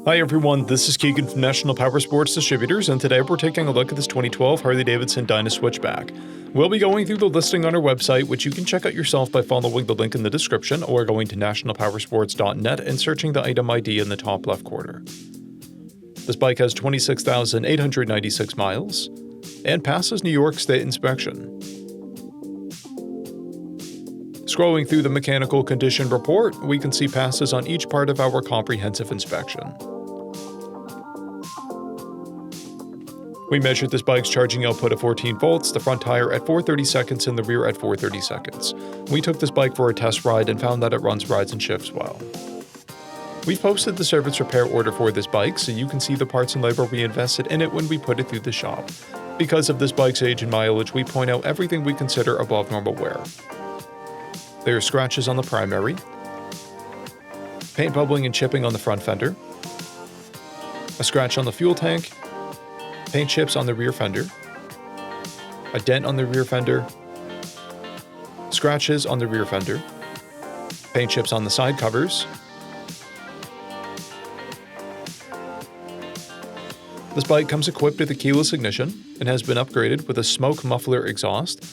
Hi everyone, this is Keegan from National Powersports Distributors, and today we're taking a look at this 2012 Harley-Davidson DYNA Switchback. We'll be going through the listing on our website, which you can check out yourself by following the link in the description or going to nationalpowersports.net and searching the item ID in the top left corner. This bike has 26,896 miles and passes New York State inspection. Scrolling through the mechanical condition report, we can see passes on each part of our comprehensive inspection. We measured this bike's charging output at 14 volts, the front tire at 430 seconds and the rear at 430 seconds. We took this bike for a test ride and found that it runs, rides, and shifts well. We've posted the service repair order for this bike so you can see the parts and labor we invested in it when we put it through the shop. Because of this bike's age and mileage, we point out everything we consider above normal wear. There are scratches on the primary, paint bubbling and chipping on the front fender, a scratch on the fuel tank, paint chips on the rear fender, a dent on the rear fender, scratches on the rear fender, paint chips on the side covers. This bike comes equipped with a keyless ignition and has been upgraded with a smoke muffler exhaust,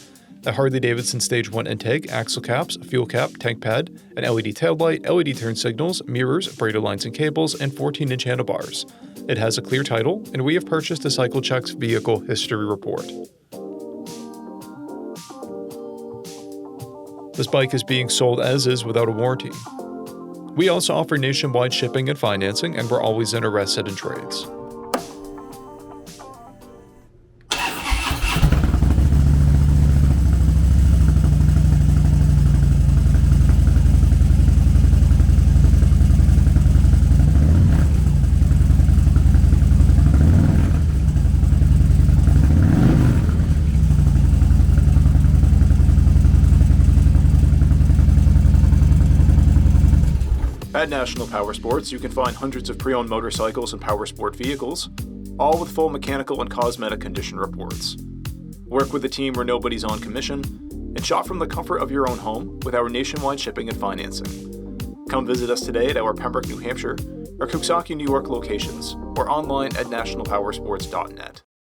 a Harley-Davidson Stage 1 intake, axle caps, fuel cap, tank pad, an LED taillight, LED turn signals, mirrors, braided lines and cables, and 14-inch handlebars. It has a clear title, and we have purchased a CycleCheck's vehicle history report. This bike is being sold as is without a warranty. We also offer nationwide shipping and financing, and we're always interested in trades. At National Powersports, you can find hundreds of pre-owned motorcycles and powersport vehicles, all with full mechanical and cosmetic condition reports. Work with a team where nobody's on commission, and shop from the comfort of your own home with our nationwide shipping and financing. Come visit us today at our Pembroke, New Hampshire, or Coxsackie, New York locations, or online at nationalpowersports.net.